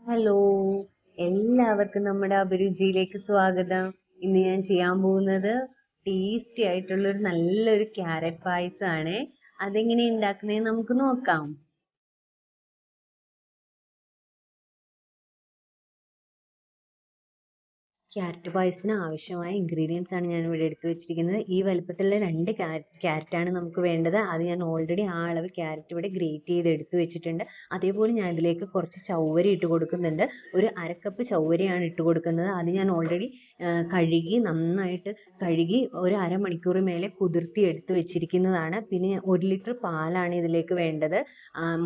Hello, എല്ലാവർക്കും നമ്മുടെ അഭിരുചിയിലേക്ക് സ്വാഗതം. ഇന്ന് ഞാൻ ചെയ്യാൻ പോകുന്നത് ടേസ്റ്റി ആയിട്ടുള്ള ഒരു നല്ലൊരു ക്യാരറ്റ് പായസമാണ്. അതെങ്ങനെ ഉണ്ടാക്കുന്നതെന്ന് നമുക്ക് നോക്കാം. ക്യാരറ്റ് പായസത്തിന് ആവശ്യമായ ഇൻഗ്രീഡിയൻസ് ആണ് ഞാൻ ഇവിടെ എടുത്തു വെച്ചിരിക്കുന്നത്. ഈ വലുപ്പത്തിലുള്ള 2 ക്യാരറ്റാണ് നമുക്ക് വേണ്ടത്. അത് ഞാൻ ഓൾറെഡി ആ അളവ് ക്യാരറ്റ് ഇവിടെ ഗ്രേറ്റ് ചെയ്ത് എടുത്തു വെച്ചിട്ടുണ്ട്. അതേപോലെ ഞാൻ ഇതിലേക്ക് കുറച്ച് ചവ്വരി ഇട്ട് കൊടുക്കുന്നുണ്ട്. ഒരു 1/2 കപ്പ് ചവ്വരിയാണ് ഇട്ട് കൊടുക്കുന്നത്. അത് ഞാൻ ഓൾറെഡി നന്നായിട്ട് കഴുകി ഒരു അരമണിക്കൂർ മേലെ കുതിർത്തി എടുത്ത് വെച്ചിരിക്കുന്നതാണ്. പിന്നെ 1 ലിറ്റർ പാലാണ് ഇതിലേക്ക് വേണ്ടത്.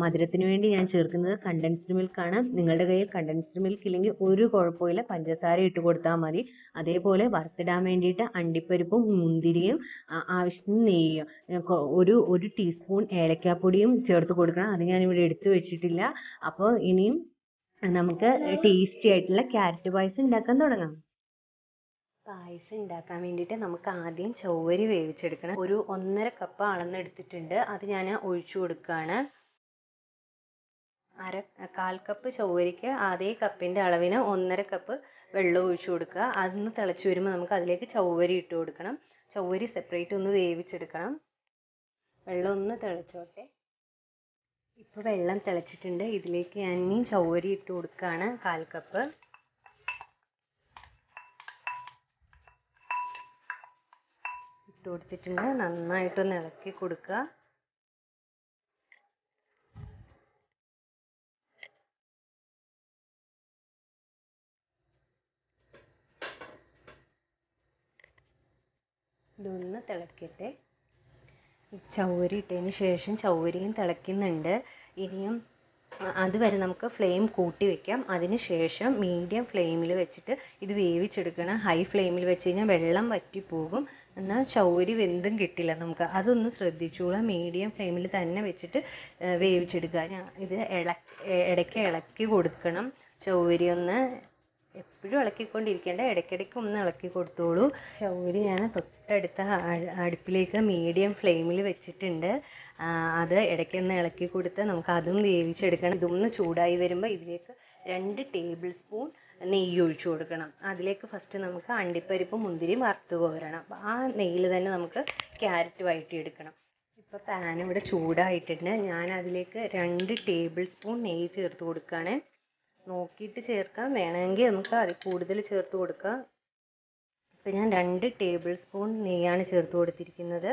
മധുരത്തിന് വേണ്ടി ഞാൻ ചേർക്കുന്നത് കണ്ടൻസ്ഡ് മിൽക്കാണ്. നിങ്ങളുടെ കയ്യിൽ കണ്ടൻസ്ഡ് മിൽക്ക് ഇല്ലെങ്കിൽ ഒരു കുഴപ്പമില്ല, പഞ്ചസാര ഇട്ട് കൊടുത്താൽ മതി. അതേപോലെ വറുത്തിടാൻ വേണ്ടിയിട്ട് അണ്ടിപ്പരിപ്പും മുന്തിരിയും ആവശ്യത്തിന് നെയ്യും ഒരു ടീസ്പൂൺ ഏലക്കാപ്പൊടിയും ചേർത്ത് കൊടുക്കണം. അത് ഞാനിവിടെ എടുത്തു വെച്ചിട്ടില്ല. അപ്പോൾ ഇനിയും നമുക്ക് ടേസ്റ്റി ആയിട്ടുള്ള ക്യാരറ്റ് പായസം ഉണ്ടാക്കാൻ തുടങ്ങാം. പായസം ഉണ്ടാക്കാൻ വേണ്ടിയിട്ട് നമുക്ക് ആദ്യം ചവ്വരി വേവിച്ചെടുക്കണം. ഒരു 1.5 കപ്പ് അളന്നെടുത്തിട്ടുണ്ട്. അത് ഞാൻ ഒഴിച്ചു കൊടുക്കുകയാണ്. 1/4 കപ്പ് ചവ്വരിക്ക് അതേ കപ്പിൻ്റെ അളവിന് 1.5 കപ്പ് വെള്ളം ഒഴിച്ചു കൊടുക്കുക. അതൊന്ന് തിളച്ച് വരുമ്പോൾ നമുക്ക് അതിലേക്ക് ചവ്വരി ഇട്ട് കൊടുക്കണം. ചവ്വരി സെപ്പറേറ്റ് ഒന്ന് വേവിച്ചെടുക്കണം. വെള്ളം ഒന്ന് തിളച്ചോട്ടെ. ഇപ്പോൾ വെള്ളം തിളച്ചിട്ടുണ്ട്. ഇതിലേക്ക് ഞാൻ ഇനി ചവ്വരി ഇട്ട് കൊടുക്കുകയാണ്. 1/4 കപ്പ് ഇട്ട് കൊടുത്തിട്ടുണ്ട്. നന്നായിട്ടൊന്ന് ഇളക്കി കൊടുക്കുക. ഇതൊന്ന് തിളക്കട്ടെ. ചവ്വരി ഇട്ടതിന് ശേഷം ചവ്വരിയും തിളയ്ക്കുന്നുണ്ട്. ഇനിയും അതുവരെ നമുക്ക് ഫ്ലെയിം കൂട്ടി വെക്കാം. അതിന് ശേഷം മീഡിയം ഫ്ലെയിമിൽ വെച്ചിട്ട് ഇത് വേവിച്ചെടുക്കണം. ഹൈ ഫ്ലെയിമിൽ വെച്ച് കഴിഞ്ഞാൽ വെള്ളം വറ്റിപ്പോകും, എന്നാൽ ചവ്വരി വെന്തും കിട്ടില്ല നമുക്ക്. അതൊന്ന് ശ്രദ്ധിച്ചോളാം. മീഡിയം ഫ്ലെയിമിൽ തന്നെ വെച്ചിട്ട് വേവിച്ചെടുക്കുക. ഇത് ഇടയ്ക്ക് ഇളക്കി കൊടുക്കണം. ചവ്വരി ഒന്ന് എപ്പോഴും ഇളക്കിക്കൊണ്ടിരിക്കേണ്ട, ഇടയ്ക്കിടയ്ക്ക് ഒന്ന് ഇളക്കി കൊടുത്തോളൂ. ചവ്വരി ഞാൻ തൊട്ടടുത്ത അടുപ്പിലേക്ക് മീഡിയം ഫ്ലെയിമിൽ വെച്ചിട്ടുണ്ട്. അത് ഇടയ്ക്കൊന്ന് ഇളക്കി കൊടുത്ത് നമുക്ക് അതും വേവിച്ചെടുക്കണം. ഇതൊന്ന് ചൂടായി വരുമ്പോൾ ഇതിലേക്ക് 2 ടേബിൾ സ്പൂൺ നെയ്യ് ഒഴിച്ചു കൊടുക്കണം. അതിലേക്ക് ഫസ്റ്റ് നമുക്ക് അണ്ടിപ്പരിപ്പും മുന്തിരിയും വറുത്ത് കോരണം. ആ നെയ്യിൽ തന്നെ നമുക്ക് ക്യാരറ്റ് വഴറ്റിയെടുക്കണം. ഇപ്പോൾ പാൻ ഇവിടെ ചൂടായിട്ടുണ്ട്. ഞാൻ അതിലേക്ക് 2 ടേബിൾ സ്പൂൺ നെയ്യ് ചേർത്ത് കൊടുക്കുകയാണ്. നോക്കിയിട്ട് ചേർക്കാം, വേണമെങ്കിൽ നമുക്ക് അതിൽ കൂടുതൽ ചേർത്ത് കൊടുക്കാം. ഇപ്പം ഞാൻ 2 ടേബിൾ സ്പൂൺ നെയ്യാണ് ചേർത്ത് കൊടുത്തിരിക്കുന്നത്.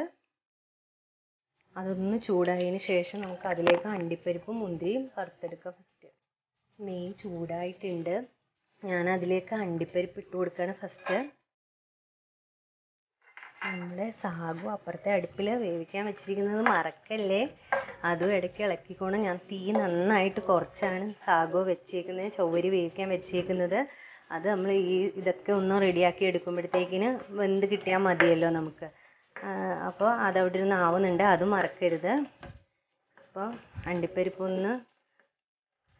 അതൊന്ന് ചൂടായതിന് ശേഷം നമുക്ക് അതിലേക്ക് അണ്ടിപ്പരിപ്പും മുന്തിരിയും വറുത്തെടുക്കാം. ഫസ്റ്റ് നെയ്യ് ചൂടായിട്ടുണ്ട്. ഞാൻ അതിലേക്ക് അണ്ടിപ്പരിപ്പ് ഇട്ട് കൊടുക്കുകയാണ് ഫസ്റ്റ്. നമ്മുടെ സാഗു അപ്പുറത്തെ അടുപ്പിൽ വേവിക്കാൻ വെച്ചിരിക്കുന്നത് മറക്കല്ലേ. അതും ഇടയ്ക്ക് ഇളക്കിക്കോണം. ഞാൻ തീ നന്നായിട്ട് കുറച്ചാണ് സാഗു വെച്ചേക്കുന്നത്, ചവ്വരി വേവിക്കാൻ വെച്ചേക്കുന്നത്. അത് നമ്മൾ ഇതൊക്കെ ഒന്ന് റെഡിയാക്കി എടുക്കുമ്പോഴത്തേക്കിന് വെന്ത് കിട്ടിയാൽ മതിയല്ലോ നമുക്ക്. അപ്പോൾ അതവിടെ ഇരുന്ന് ആവുന്നുണ്ട്, അത് മറക്കരുത്. അപ്പോൾ അണ്ടിപ്പരിപ്പ് ഒന്ന്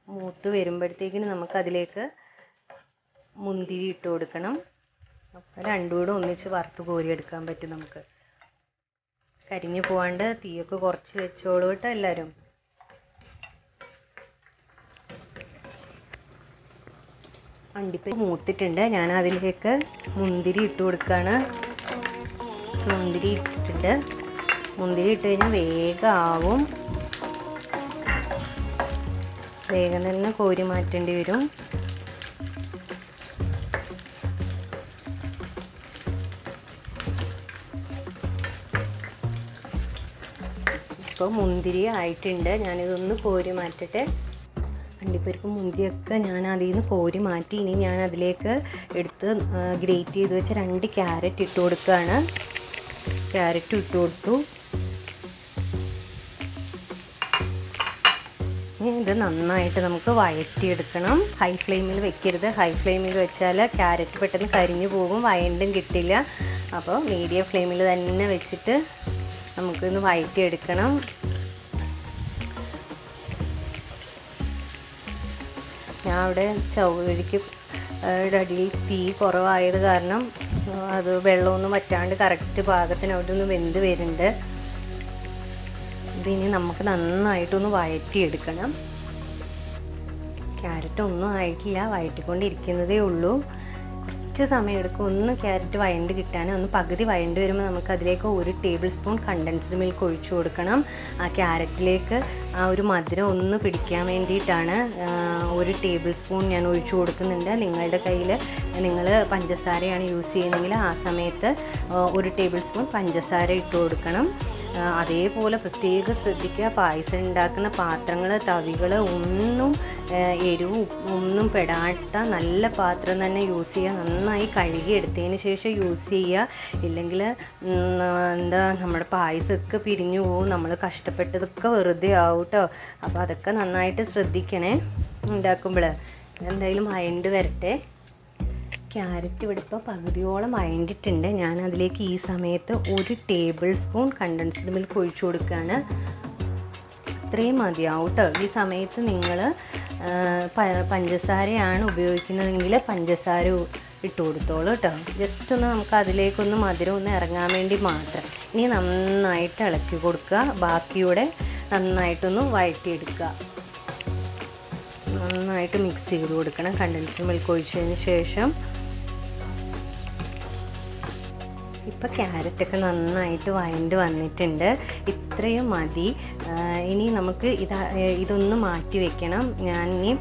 മൂത്ത് വരുമ്പോഴത്തേക്കിന് നമുക്കതിലേക്ക് മുന്തിരി ഇട്ട് കൊടുക്കണം. അപ്പോൾ രണ്ടും കൂടെ ഒന്നിച്ച് വറുത്ത് കോരിയെടുക്കാൻ പറ്റും നമുക്ക്. കരിഞ്ഞു പോവാണ്ട് തീയൊക്കെ കുറച്ച് വെച്ചോളൂ കേട്ടോ എല്ലാവരും. അണ്ടിപ്പരിപ്പ് മൂത്തിട്ടുണ്ട്. ഞാൻ അതിലേക്ക് മുന്തിരി ഇട്ട് കൊടുക്കുകയാണ്. മുന്തിരി ഇട്ടിട്ടുണ്ട്. മുന്തിരി ഇട്ട് കഴിഞ്ഞാൽ വേഗം ആവും. വേഗം തന്നെ കോരി മാറ്റേണ്ടി വരും. ഇപ്പോൾ മുന്തിരി ആയിട്ടുണ്ട്. ഞാനിതൊന്ന് കോരി മാറ്റട്ടെ. അണ്ടിപ്പരിപ്പ് മുന്തിരിയൊക്കെ ഞാൻ അതിൽ നിന്ന് കോരി മാറ്റി. ഇനി ഞാൻ അതിലേക്ക് എടുത്ത് ഗ്രേറ്റ് ചെയ്ത് വെച്ച 2 ക്യാരറ്റ് ഇട്ട് കൊടുക്കുകയാണ്. ക്യാരറ്റ് ഇട്ട് കൊടുത്തു. ഇത് നന്നായിട്ട് നമുക്ക് വഴറ്റിയെടുക്കണം. ഹൈ ഫ്ലെയിമിൽ വെക്കരുത്. ഹൈ ഫ്ലെയിമിൽ വെച്ചാൽ ക്യാരറ്റ് പെട്ടെന്ന് കരിഞ്ഞു പോകും, വഴണ്ടും കിട്ടില്ല. അപ്പോൾ മീഡിയം ഫ്ലെയിമിൽ തന്നെ വെച്ചിട്ട് നമുക്കിന്ന് വഴറ്റിയെടുക്കണം. ഞാൻ അവിടെ ചവ്വരിക്ക് അടിയിൽ തീ കുറവായത് കാരണം അത് വെള്ളമൊന്നും വറ്റാണ്ട് കറക്റ്റ് പാകത്തിന് അവിടെ ഒന്ന് വെന്ത് വരുന്നുണ്ട്. ഇതിനി നമുക്ക് നന്നായിട്ടൊന്ന് വഴറ്റിയെടുക്കണം. ക്യാരറ്റ് ഒന്നും ആയിട്ടില്ല, വഴറ്റിക്കൊണ്ടിരിക്കുന്നതേ ഉള്ളൂ. കുറച്ച് സമയമെടുക്കും ഒന്ന് ക്യാരറ്റ് വഴണ്ട് കിട്ടാൻ. ഒന്ന് പകുതി വഴണ്ട് വരുമ്പോൾ നമുക്ക് അതിലേക്ക് 1 ടേബിൾ സ്പൂൺ കണ്ടൻസ്ഡ് മിൽക്ക് ഒഴിച്ചു കൊടുക്കണം. ആ ക്യാരറ്റിലേക്ക് ആ ഒരു മധുരം ഒന്ന് പിടിക്കാൻ വേണ്ടിയിട്ടാണ് 1 ടേബിൾ സ്പൂൺ ഞാൻ ഒഴിച്ചു കൊടുക്കുന്നുണ്ട്. നിങ്ങളുടെ കയ്യിൽ നിങ്ങൾ പഞ്ചസാരയാണ് യൂസ് ചെയ്യുന്നതെങ്കിൽ ആ സമയത്ത് 1 ടേബിൾ സ്പൂൺ പഞ്ചസാര ഇട്ട് കൊടുക്കണം. അതേപോലെ പ്രത്യേകം ശ്രദ്ധിക്കുക, പായസം ഉണ്ടാക്കുന്ന പാത്രങ്ങൾ, തവികൾ ഒന്നും എരിവും ഒന്നും പെടാത്ത നല്ല പാത്രം തന്നെ യൂസ് ചെയ്യുക. നന്നായി കഴുകി എടുത്തതിന് ശേഷം യൂസ് ചെയ്യുക. ഇല്ലെങ്കിൽ നമ്മുടെ പായസമൊക്കെ പിരിഞ്ഞു പോകും, നമ്മൾ കഷ്ടപ്പെട്ടതൊക്കെ വെറുതെ ആവും കേട്ടോ. അപ്പോൾ അതൊക്കെ നന്നായിട്ട് ശ്രദ്ധിക്കണേ ഉണ്ടാക്കുമ്പോൾ. എന്തായാലും വഴണ്ട് വരട്ടെ. ക്യാരറ്റ് ഇവിടെ ഇപ്പോൾ പകുതിയോളം വഴണ്ടിട്ടുണ്ട്. ഞാൻ അതിലേക്ക് ഈ സമയത്ത് 1 ടേബിൾ സ്പൂൺ കണ്ടൻസ്ഡ് മിൽക്ക് ഒഴിച്ചു കൊടുക്കുകയാണ്. ഇത്രയും മതിയാവും കേട്ടോ. ഈ സമയത്ത് നിങ്ങൾ പഞ്ചസാരയാണ് ഉപയോഗിക്കുന്നതെങ്കിൽ പഞ്ചസാര ഇട്ട് കൊടുത്തോളൂ കേട്ടോ. ജസ്റ്റ് ഒന്ന് നമുക്ക് അതിലേക്കൊന്ന് മധുരം ഒന്ന് ഇറങ്ങാൻ വേണ്ടി മാത്രം. ഇനി നന്നായിട്ട് ഇളക്കി കൊടുക്കുക. ബാക്കിയൂടെ നന്നായിട്ടൊന്ന് വഴറ്റിയെടുക്കുക. നന്നായിട്ട് മിക്സ് ചെയ്ത് കൊടുക്കണം കണ്ടൻസ്ഡ് മിൽക്ക് ഒഴിച്ചതിന് ശേഷം. ഇപ്പോൾ ക്യാരറ്റൊക്കെ നന്നായിട്ട് വഴണ്ട് വന്നിട്ടുണ്ട്. ഇത്രയും മതി. ഇനി നമുക്ക് ഇതൊന്ന് മാറ്റി വെക്കണം. ഞാൻ ഇനി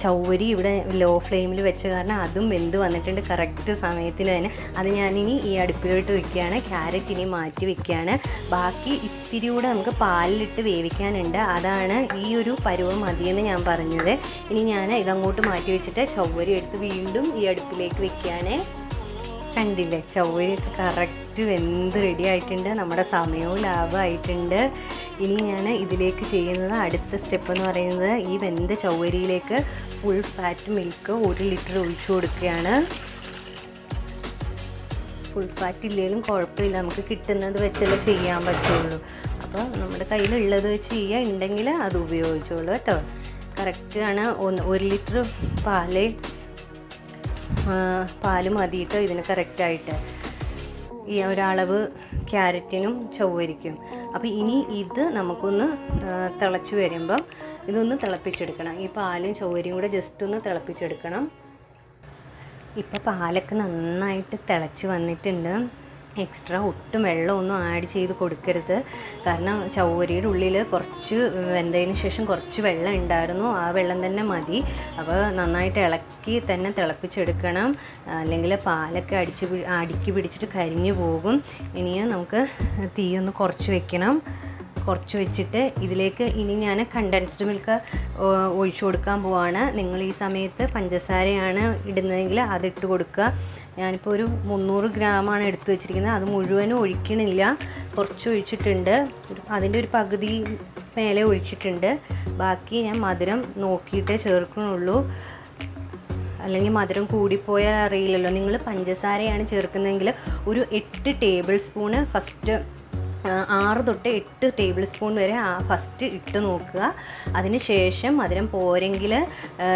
ചൗവരി ഇവിടെ ലോ ഫ്ലെയിമിൽ വെച്ച കാരണം അതും വെന്ത് വന്നിട്ടുണ്ട് കറക്റ്റ് സമയത്തിന് തന്നെ. അത് ഞാനിനി ഈ അടുപ്പിലോട്ട് വെക്കുകയാണ്. ക്യാരറ്റ് ഇനി മാറ്റി വെക്കുകയാണ്. ബാക്കി ഇത്തിരി കൂടെ നമുക്ക് പാലിലിട്ട് വേവിക്കാനുണ്ട്. അതാണ് ഈ ഒരു പരുവം മതിയെന്ന് ഞാൻ പറഞ്ഞത്. ഇനി ഞാൻ ഇതങ്ങോട്ട് മാറ്റി വെച്ചിട്ട് ചൗവരി എടുത്ത് വീണ്ടും ഈ അടുപ്പിലേക്ക് വെക്കുകയാണ്. കണ്ടില്ലേ, ചൗവരിയൊക്കെ കറക്റ്റ് വെന്ത് റെഡി ആയിട്ടുണ്ട്. നമ്മുടെ സമയവും ലാഭമായിട്ടുണ്ട്. ഇനി ഞാൻ ഇതിലേക്ക് ചെയ്യുന്നത് അടുത്ത സ്റ്റെപ്പ് എന്ന് പറയുന്നത് ഈ വെന്ത ചൗവരിയിലേക്ക് ഫുൾ ഫാറ്റ് മിൽക്ക് 1 ലിറ്റർ ഒഴിച്ചു കൊടുക്കുകയാണ്. ഫുൾ ഫാറ്റ് ഇല്ലെങ്കിലും കുഴപ്പമില്ല, നമുക്ക് കിട്ടുന്നത് വെച്ചല്ലേ ചെയ്യാൻ പറ്റുള്ളൂ. അപ്പോൾ നമ്മുടെ കയ്യിലുള്ളത് വെച്ച് ചെയ്യുക, ഉണ്ടെങ്കിൽ അത് ഉപയോഗിച്ചോളൂ കേട്ടോ. കറക്റ്റാണ്. 1 ലിറ്റർ പാല് മതി കേട്ടോ ഇതിന് കറക്റ്റായിട്ട്, ഈ ഒരളവ് ക്യാരറ്റിനും ചൗവരിക്കും. അപ്പോൾ ഇനി ഇത് നമുക്കൊന്ന് തിളച്ച് വരുമ്പം ഇതൊന്ന് തിളപ്പിച്ചെടുക്കണം. ഈ പാലും ചൗവരിയും കൂടെ ജസ്റ്റ് ഒന്ന് തിളപ്പിച്ചെടുക്കണം. ഇപ്പോൾ പാലൊക്കെ നന്നായിട്ട് തിളച്ച് വന്നിട്ടുണ്ട്. എക്സ്ട്രാ ഒട്ടും വെള്ളമൊന്നും ആഡ് ചെയ്ത് കൊടുക്കരുത്. കാരണം ചൗവരിയുടെ ഉള്ളിൽ കുറച്ച് വെന്തതിന് ശേഷം കുറച്ച് വെള്ളം ഉണ്ടായിരുന്നു, ആ വെള്ളം തന്നെ മതി. അപ്പോൾ നന്നായിട്ട് ഇളക്കി തന്നെ തിളപ്പിച്ചെടുക്കണം, അല്ലെങ്കിൽ പാലൊക്കെ അടുക്കി പിടിച്ചിട്ട് കരിഞ്ഞു പോകും. ഇനിയും നമുക്ക് തീയൊന്ന് കുറച്ച് വെക്കണം. കുറച്ച് വെച്ചിട്ട് ഇതിലേക്ക് ഇനി ഞാൻ കണ്ടൻസ്ഡ് മിൽക്ക് ഒഴിച്ചു കൊടുക്കാൻ പോവാണ്. നിങ്ങൾ ഈ സമയത്ത് പഞ്ചസാരയാണ് ഇടുന്നതെങ്കിൽ അതിട്ട് കൊടുക്കുക. ഞാനിപ്പോൾ ഒരു 300 ഗ്രാമാണ് എടുത്തു വെച്ചിരിക്കുന്നത്. അത് മുഴുവനും ഒഴിക്കണില്ല, കുറച്ച് ഒഴിച്ചിട്ടുണ്ട്. അതിൻ്റെ ഒരു പകുതി മേലെ ഒഴിച്ചിട്ടുണ്ട്. ബാക്കി ഞാൻ മധുരം നോക്കിയിട്ടേ ചേർക്കണുള്ളൂ, അല്ലെങ്കിൽ മധുരം കൂടിപ്പോയാൽ അറിയില്ലല്ലോ. നിങ്ങൾ പഞ്ചസാരയാണ് ചേർക്കുന്നതെങ്കിൽ ഒരു 8 ടേബിൾ സ്പൂണ് ഫസ്റ്റ് 6 തൊട്ട് 8 ടേബിൾ സ്പൂൺ വരെ ഫസ്റ്റ് ഇട്ട് നോക്കുക. അതിന് ശേഷം മധുരം പോരെങ്കിൽ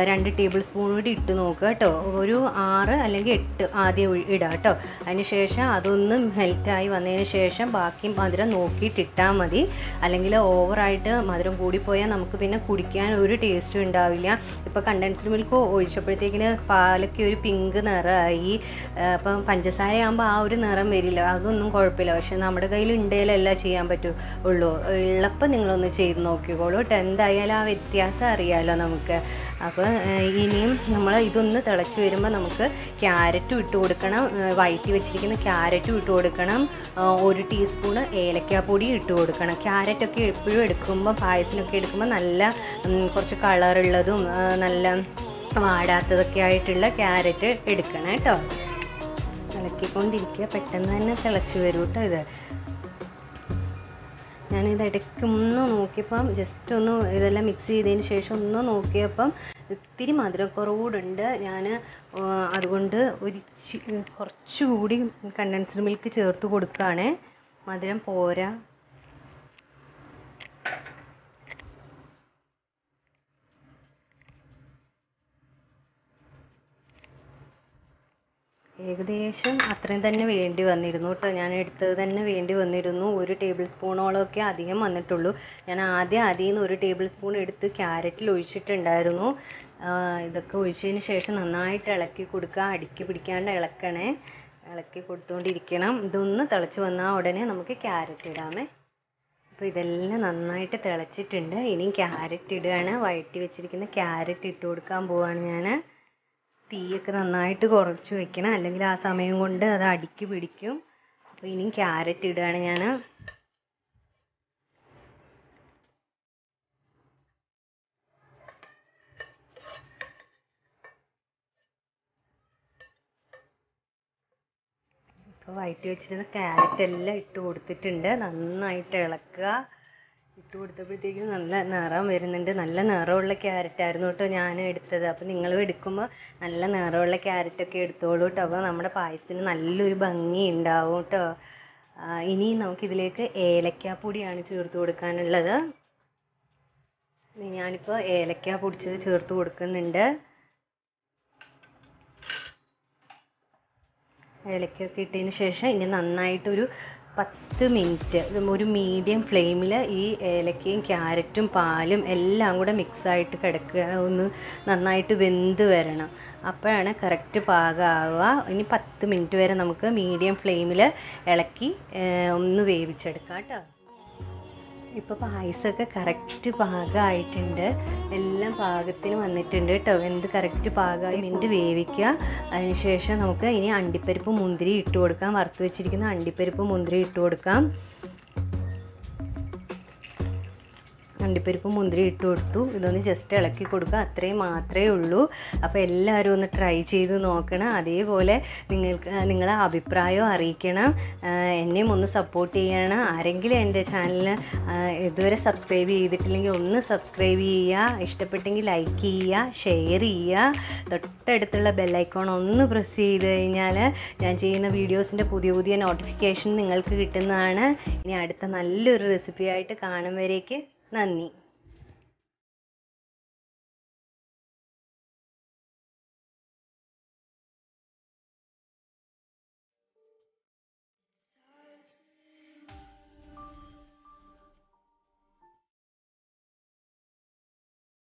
2 ടേബിൾ സ്പൂൺ കൂടി ഇട്ട് നോക്കുക കേട്ടോ. ഒരു 6 അല്ലെങ്കിൽ 8 ആദ്യം ഇടുക കേട്ടോ. അതിന് ശേഷം അതൊന്ന് മെൽറ്റായി വന്നതിന് ശേഷം ബാക്കി മധുരം നോക്കിയിട്ട് ഇട്ടാൽ മതി. അല്ലെങ്കിൽ ഓവറായിട്ട് മധുരം കൂടിപ്പോയാൽ നമുക്ക് പിന്നെ കുടിക്കാൻ ഒരു ടേസ്റ്റും ഉണ്ടാവില്ല. ഇപ്പോൾ കണ്ടൻസ്ഡ് മിൽക്ക് ഒഴിച്ചപ്പോഴത്തേക്കിന് പാലൊക്കെ ഒരു പിങ്ക് നിറമായി. അപ്പം പഞ്ചസാരയാകുമ്പോൾ ആ ഒരു നിറം വരില്ല, അതൊന്നും കുഴപ്പമില്ല. പക്ഷെ നമ്മുടെ കയ്യിൽ ഉണ്ടെങ്കിലല്ല ചെയ്യാൻ പറ്റുള്ളൂ. ഉള്ളപ്പോൾ നിങ്ങളൊന്ന് ചെയ്ത് നോക്കിക്കോളൂ കേട്ടോ. എന്തായാലും ആ വ്യത്യാസം അറിയാമല്ലോ നമുക്ക്. അപ്പോൾ ഇനിയും നമ്മൾ ഇതൊന്ന് തിളച്ച് വരുമ്പോൾ നമുക്ക് ക്യാരറ്റും ഇട്ട് കൊടുക്കണം. വഴറ്റി വെച്ചിരിക്കുന്ന ക്യാരറ്റും ഇട്ട് കൊടുക്കണം. 1 ടീസ്പൂണ് ഏലക്കാപ്പൊടി ഇട്ട് കൊടുക്കണം. ക്യാരറ്റൊക്കെ എപ്പോഴും എടുക്കുമ്പോൾ, പായസത്തിനൊക്കെ എടുക്കുമ്പോൾ നല്ല കുറച്ച് കളറുള്ളതും നല്ല വാടാത്തതൊക്കെ ആയിട്ടുള്ള ക്യാരറ്റ് എടുക്കണം കേട്ടോ. ഇളക്കിക്കൊണ്ടിരിക്കുക, പെട്ടെന്ന് തന്നെ തിളച്ച് വരും കേട്ടോ. ഇത് ഞാനിത് ഇടയ്ക്ക് ഒന്ന് നോക്കിയപ്പം ജസ്റ്റ് ഒന്ന് ഇതെല്ലാം മിക്സ് ചെയ്തതിന് ശേഷം ഒന്ന് നോക്കിയപ്പം ഇത്തിരി മധുരക്കുറവുണ്ട്. ഞാൻ അതുകൊണ്ട് കുറച്ചുകൂടി കണ്ടൻസ്ഡ് മിൽക്ക് ചേർത്ത് കൊടുക്കുകയാണേ. മധുരം പോരാ. ഏകദേശം അത്രയും തന്നെ വേണ്ടി വന്നിരുന്നു കേട്ടോ. ഞാൻ എടുത്തത് തന്നെ വേണ്ടി വന്നിരുന്നു. 1 ടേബിൾ സ്പൂണോളമൊക്കെ അധികം വന്നിട്ടുള്ളൂ. ഞാൻ അതിൽ നിന്ന് 1 ടേബിൾ സ്പൂൺ എടുത്ത് ക്യാരറ്റിൽ ഒഴിച്ചിട്ടുണ്ടായിരുന്നു. ഇതൊക്കെ ഒഴിച്ചതിന് ശേഷം നന്നായിട്ട് ഇളക്കി കൊടുക്കുക. അടിക്ക് പിടിക്കാണ്ട് ഇളക്കണേ, ഇളക്കി കൊടുത്തുകൊണ്ടിരിക്കണം. ഇതൊന്ന് തിളച്ച് വന്നാൽ ഉടനെ നമുക്ക് ക്യാരറ്റ് ഇടാമേ. അപ്പോൾ ഇതെല്ലാം നന്നായിട്ട് തിളച്ചിട്ടുണ്ട്. ഇനിയും ക്യാരറ്റ് ഇടുകയാണ്. വഴറ്റി വെച്ചിരിക്കുന്ന ക്യാരറ്റ് ഇട്ട് കൊടുക്കാൻ പോവാണ് ഞാൻ. തീയൊക്കെ നന്നായിട്ട് കുറച്ച് വെക്കണം, അല്ലെങ്കിൽ ആ സമയം കൊണ്ട് അത് അടിക്ക് പിടിക്കും. അപ്പോൾ ഇനിയും ക്യാരറ്റ് ഇടുകയാണ് ഞാൻ. ഇപ്പോൾ വഴറ്റി വെച്ചിരുന്ന ക്യാരറ്റ് എല്ലാം ഇട്ട് കൊടുത്തിട്ടുണ്ട്. നന്നായിട്ട് ഇളക്കുക. ഇട്ട് കൊടുത്തപ്പോഴത്തേക്കും നല്ല നിറം വരുന്നുണ്ട്. നല്ല നിറമുള്ള ക്യാരറ്റ് ആയിരുന്നു കേട്ടോ ഞാൻ എടുത്തത്. അപ്പോൾ നിങ്ങളും എടുക്കുമ്പോൾ നല്ല നിറമുള്ള ക്യാരറ്റൊക്കെ എടുത്തോളൂ കേട്ടോ. അപ്പോൾ നമ്മുടെ പായസത്തിന് നല്ലൊരു ഭംഗി ഉണ്ടാവും കേട്ടോ. ഇനി നമുക്കിതിലേക്ക് ഏലക്കാപ്പൊടിയാണ് ചേർത്ത് കൊടുക്കാനുള്ളത്. ഞാനിപ്പോൾ ഏലക്ക പൊടിച്ചത് ചേർത്ത് കൊടുക്കുന്നുണ്ട്. ഏലക്കയൊക്കെ ഇട്ടതിന് ശേഷം ഇനി നന്നായിട്ടൊരു 10 മിനിറ്റ് ഒരു മീഡിയം ഫ്ലെയിമിൽ ഈ ഏലക്കയും ക്യാരറ്റും പാലും എല്ലാം കൂടെ മിക്സായിട്ട് കിടക്കുക. ഒന്ന് നന്നായിട്ട് വെന്ത് വരണം. അപ്പോഴാണ് കറക്റ്റ് പാകമാവുക. ഇനി 10 മിനിറ്റ് വരെ നമുക്ക് മീഡിയം ഫ്ലെയിമിൽ ഇളക്കി ഒന്ന് വേവിച്ചെടുക്കാം കേട്ടോ. ഇപ്പോൾ പായസമൊക്കെ കറക്റ്റ് പാകമായിട്ടുണ്ട്. എല്ലാം പാകത്തിന് വന്നിട്ടുണ്ട് കേട്ടോ. എന്ത് കറക്റ്റ് പാകമായി മിനിറ്റ് വേവിക്കുക. അതിനുശേഷം നമുക്ക് ഇനി അണ്ടിപ്പരിപ്പ് മുന്തിരി ഇട്ട് കൊടുക്കാം. വറുത്ത് വെച്ചിരിക്കുന്ന അണ്ടിപ്പരിപ്പ് മുന്തിരി ഇട്ട് കൊടുക്കാം. അണ്ടിപ്പരിപ്പ് മുന്തിരി ഇട്ട് കൊടുത്തു. ഇതൊന്ന് ജസ്റ്റ് ഇളക്കി കൊടുക്കുക, അത്രയും മാത്രമേ ഉള്ളൂ. അപ്പോൾ എല്ലാവരും ഒന്ന് ട്രൈ ചെയ്ത് നോക്കണം. അതേപോലെ നിങ്ങളെ അഭിപ്രായം അറിയിക്കണം. എന്നെയും ഒന്ന് സപ്പോർട്ട് ചെയ്യണം. ആരെങ്കിലും എൻ്റെ ചാനൽ ഇതുവരെ സബ്സ്ക്രൈബ് ചെയ്തിട്ടില്ലെങ്കിൽ ഒന്ന് സബ്സ്ക്രൈബ് ചെയ്യുക. ഇഷ്ടപ്പെട്ടെങ്കിൽ ലൈക്ക് ചെയ്യുക, ഷെയർ ചെയ്യുക. തൊട്ടടുത്തുള്ള ബെല്ലൈക്കോൺ ഒന്ന് പ്രസ് ചെയ്ത് കഴിഞ്ഞാൽ ഞാൻ ചെയ്യുന്ന വീഡിയോസിൻ്റെ പുതിയ നോട്ടിഫിക്കേഷൻ നിങ്ങൾക്ക് കിട്ടുന്നതാണ്. ഇനി അടുത്ത നല്ലൊരു റെസിപ്പിയായിട്ട് കാണും വരേക്ക് നന്ദി.